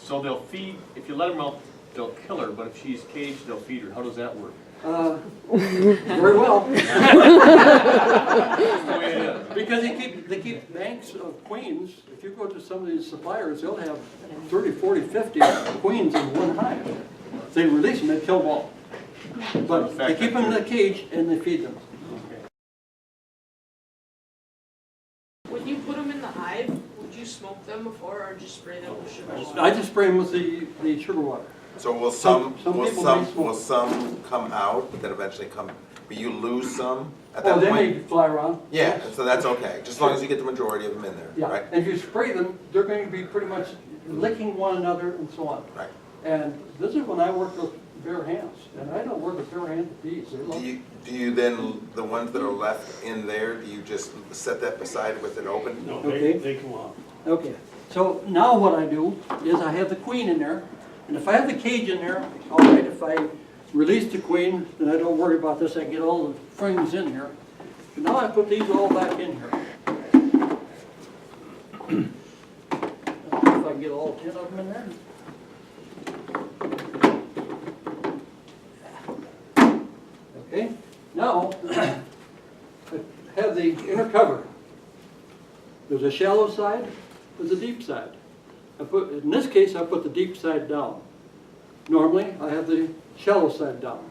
So they'll feed, if you let them out, they'll kill her, but if she's caged, they'll feed her. How does that work? Very well. That's the way it is. Because they keep banks of queens. If you go to some of these suppliers, they'll have 30, 40, 50 queens in one hive. They release them, they kill them all. But they keep them in a cage and they feed them. When you put them in the hive, would you smoke them before or just spray them with sugar water? I just spray them with the sugar water. So will Some some, will people some, may smoke. will some come out, but then eventually come, will you lose some at Oh, that they may point? fly around. Yeah, and so that's okay, just as long as you get the majority of them in there, Yeah, right? and if you spray them, they're going to be pretty much licking one another and so on. Right. And this is when I work with bare hands, and I don't work with bare handed bees. They're Do like- you then, the ones that are left in there, do you just set that beside with it open? No, Okay. they come off. Okay, so now what I do is I have the queen in there, and if I have the cage in there, all right, if I release the queen, then I don't worry about this, I get all the frames in here. So now I put these all back in here. Let's see if I can get all 10 of them in there. Okay, now I have the inner cover. There's a shallow side, there's a deep side. In this case, I put the deep side down. Normally, I have the shallow side down.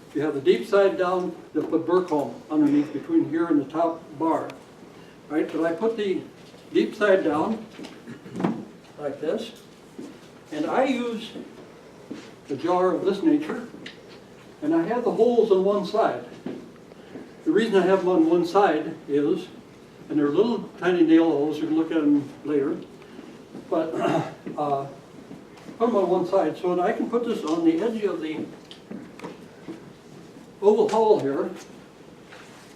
If you have the deep side down, they'll put Burcomb underneath between here and the top bar. Right, but I put the deep side down like this, and I use a jar of this nature, and I have the holes on one side. The reason I have them on one side is, and they're little tiny nail holes, you can look at them later, but put them on one side so that I can put this on the edge of the oval hole here.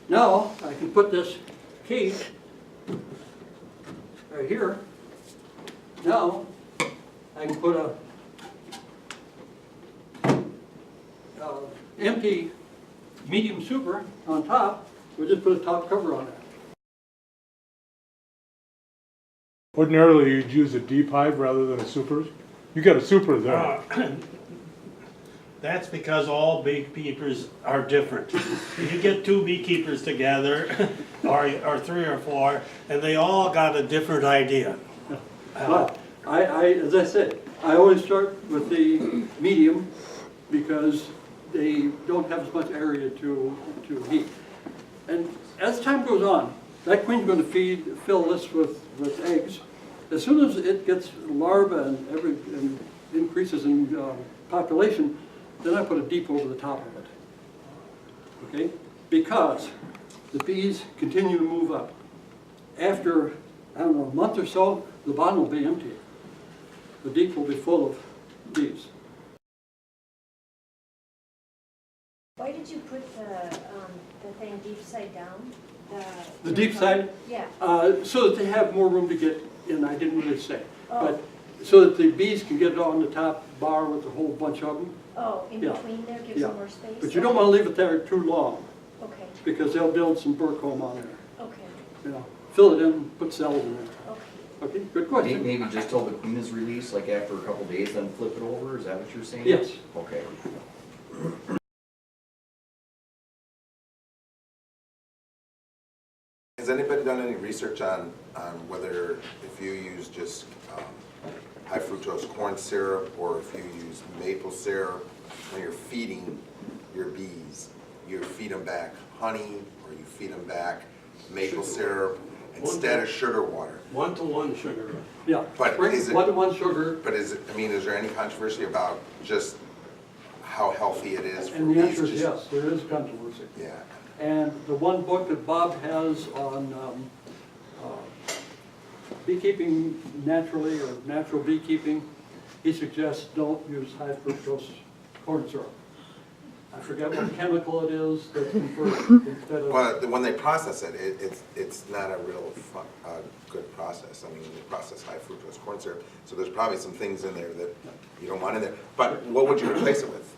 Now I can put this cage right here. Now I can put a empty medium super on top. We'll just put a top cover on it. Ordinarily, you'd use a deep hive rather than a super. You got a super there. That's because all beekeepers are different. You get two beekeepers together, or three or four, and they all got a different idea. But as I said, I always start with the medium because they don't have as much area to heat. And as time goes on, that queen's going to fill this with eggs. As soon as it gets larvae and increases in population, then I put a deep over the top of it. Okay? Because the bees continue to move up. After, I don't know, a month or so, the bottom will be empty. The deep will be full of bees. Why did you put the thing deep side down? The deep side, Yeah. so that they have more room to get in, I didn't really say. Oh. But so that the bees can get on the top bar with a whole bunch of them. Oh, in Yeah. between there gives Yeah. them more space? But you don't want to leave it there too long Okay, because they'll build some Burcomb on there. okay, You know, fill it in, put cells in there. okay. Okay, good question. Maybe just till the queen is released, like after a couple days, then flip it over, is that what you're saying? Yes. Okay. Has anybody done any research on whether if you use just high fructose corn syrup or if you use maple syrup when you're feeding your bees, you feed them back honey or you feed them back maple syrup instead of sugar water? 1-to-1 sugar. Yeah, But spring is it- 1-to-1 sugar, But is it, I mean, is there any controversy about just how healthy it is for and the bees? answer is Just- yes, there is controversy. Yeah. And the one book that Bob has on beekeeping naturally or natural beekeeping, he suggests don't use high fructose corn syrup. I forget what chemical it is that's converted instead of. But when they process it, it's not a real good process. I mean, they process high fructose corn syrup, so there's probably some things in there that you don't want in there. But what would you replace it with?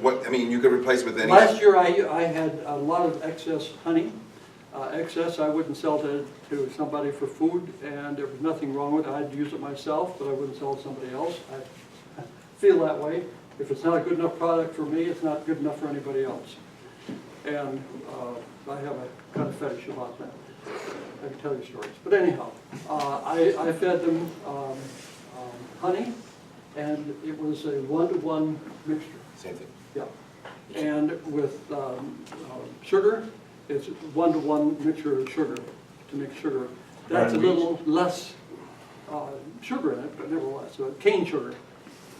What, I mean, you could replace it with any. Last year I had a lot of excess honey. Excess, I wouldn't sell to somebody for food, and there was nothing wrong with it. I'd use it myself, but I wouldn't sell it to somebody else. I feel that way. If it's not a good enough product for me, it's not good enough for anybody else. And I have a kind of fetish about that. I can tell you stories. But anyhow, I fed them honey, and it was a 1-to-1 mixture. Same thing. Yeah. And with sugar, it's 1-to-1 mixture of sugar to make sugar. That's a little less sugar in it, but nevertheless, so cane sugar.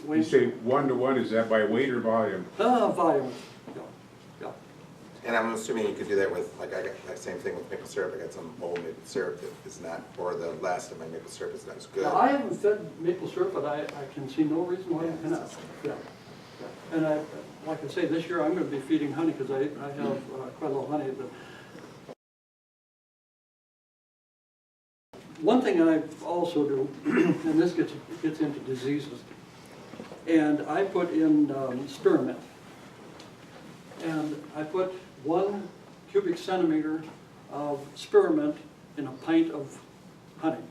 You say 1-to-1, is that by weight or volume? Volume, yeah, yeah. And I'm assuming you could do that with, like, I got that same thing with maple syrup. I got some old maple syrup that is not, or the last of my maple syrup is not as good. Now, I haven't fed maple syrup, but I can see no reason why I cannot. Yeah. Yeah. And like I say, this year I'm going to be feeding honey because I have quite a little honey. But one thing I also do, and this gets into diseases, and I put in spearmint. And I put 1 cubic centimeter of spearmint in a pint of honey.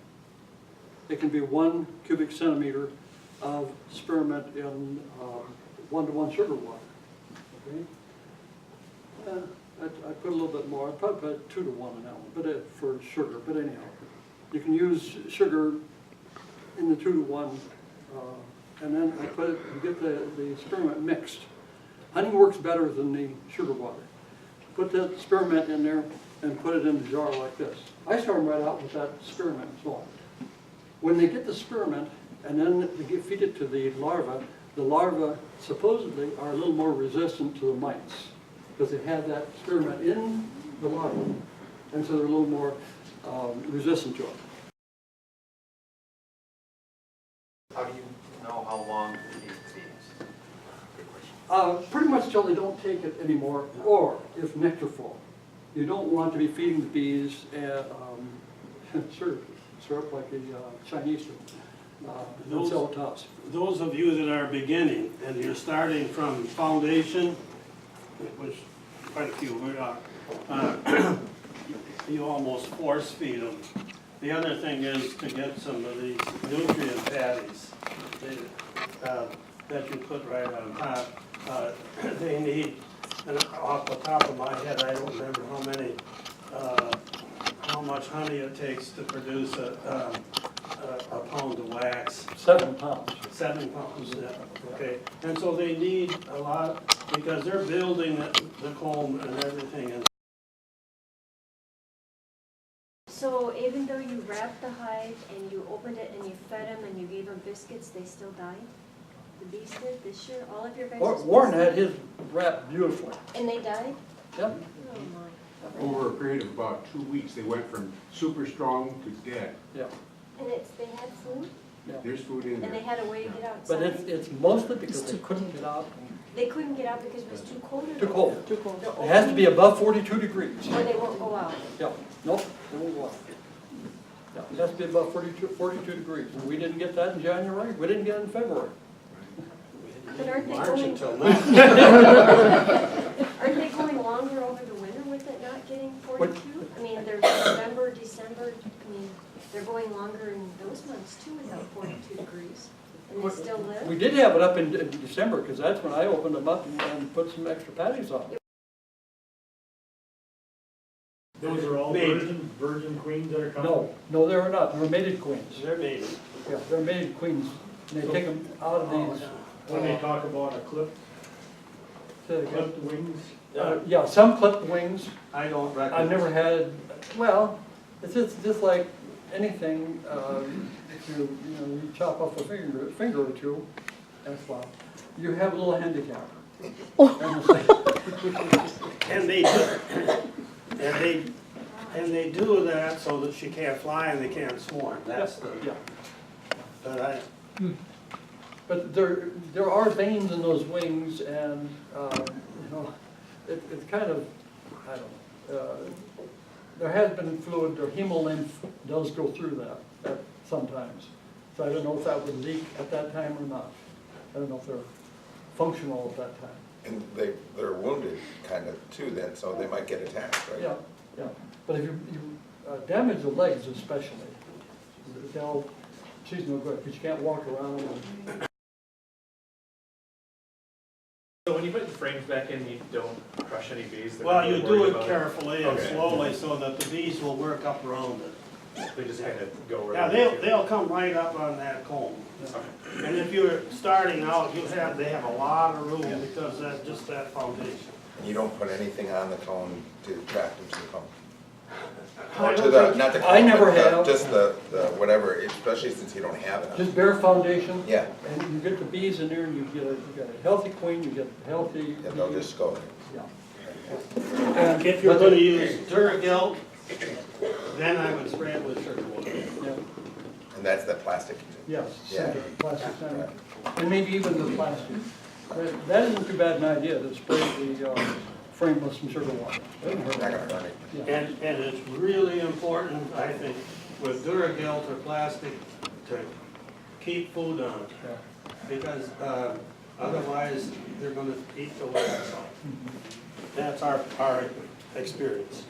It can be 1 cubic centimeter of spearmint in 1-to-1 sugar water. Okay? I put a little bit more. I probably put 2-to-1 on that one, but for sugar. But anyhow, you can use sugar in the 2-to-1, and then I put it. You get the spearmint mixed. Honey works better than the sugar water. Put that spearmint in there and put it in a jar like this. I start them right out with that spearmint and so on. When they get the spearmint and then they feed it to the larvae supposedly are a little more resistant to the mites because they have that spearmint in the larvae, and so they're a little more resistant to it. How do you know how long to feed bees? Pretty much till they don't take it anymore, or if nectar full. You don't want to be feeding the bees syrup like the Chinese do. Don't sell it to us. Those of you that are beginning and you're starting from foundation, which quite a few we are, you almost force feed them. The other thing is to get some of these nutrient patties that you put right on top. They need, and off the top of my head, I don't remember how much honey it takes to produce a pound of wax. 7 pounds. 7 pounds, yeah, okay. And so they need a lot, because they're building the comb and everything. And So even though you wrapped the hive and you opened it and you fed them and you gave them biscuits, they still died? The bees did this year? All of your guys' Warren had his wrapped beautifully. And they died? Yep. Oh my. Over a period of about 2 weeks, they went from super strong to dead. Yeah. And they had food? There's food in And they there. had a way to get outside? But it's mostly because they couldn't get out. They couldn't get out because it was too cold? or Too no? cold. Too cold. It has to be above 42 degrees. Or they won't go out? Yeah, nope, they won't go out. Yeah, it has to be above 42 degrees. And we didn't get that in January, we didn't get it in February. But aren't they March going, until now. aren't they going longer over the winter with it not getting 42? I mean, there's November, December, I mean, they're going longer in those months too without 42 degrees. And they still live? We did have it up in December, because that's when I opened them up and put some extra patties on. Those are all Mated. virgin queens that are coming? No, they were not, they're mated queens. They're mating. Yeah, they're mated queens. And they take them out of these. When they talk about a clipped wings, Yeah, some clipped wings. I don't I've recommend. never had, well, it's just like anything, if you chop off a finger or two, that's fine. You have a little handicap. And they do that so that she can't fly and they can't swarm. That's the, Yeah. but But there are veins in those wings, and it's kind of, I don't know. There has been fluid, or hemolymph does go through that sometimes. So I don't know if that would leak at that time or not. I don't know if they're functional at that time. And they're wounded kind of too then, so they might get attacked, right? Yeah, Yeah, but if you damage the legs especially, she's no good, because you can't walk around and. So when you put the frames back in, you don't crush any bees? They're Well, not you worried do it about carefully and Okay. slowly so that the bees will work up around it. They just kind of go where Yeah, they need to. they'll come right up on that comb. And if you're starting out, they have a lot of room because that's just that foundation. And you don't put anything on the cone to attract them to the cone? I Or to don't the, think- not the I cone, never but have. just the whatever, especially since you don't have it on. Just bare foundation. Yeah, And you get the bees in there, and you get a healthy queen, you get healthy. yeah, they'll just go there. Yeah. If you're But gonna the- use Duragel, then I would spray it with sugar water. Yeah, And that's that plastic. yes, Yeah. center, plastic center, and maybe even the plastic. That isn't too bad an idea, to spray the frame with some sugar water. Doesn't hurt. Not gonna hurt it. Yeah. And it's really important, I think, with Duragel or plastic, to keep food on it. Yeah. Because otherwise, they're gonna eat the wax off. That's our experience.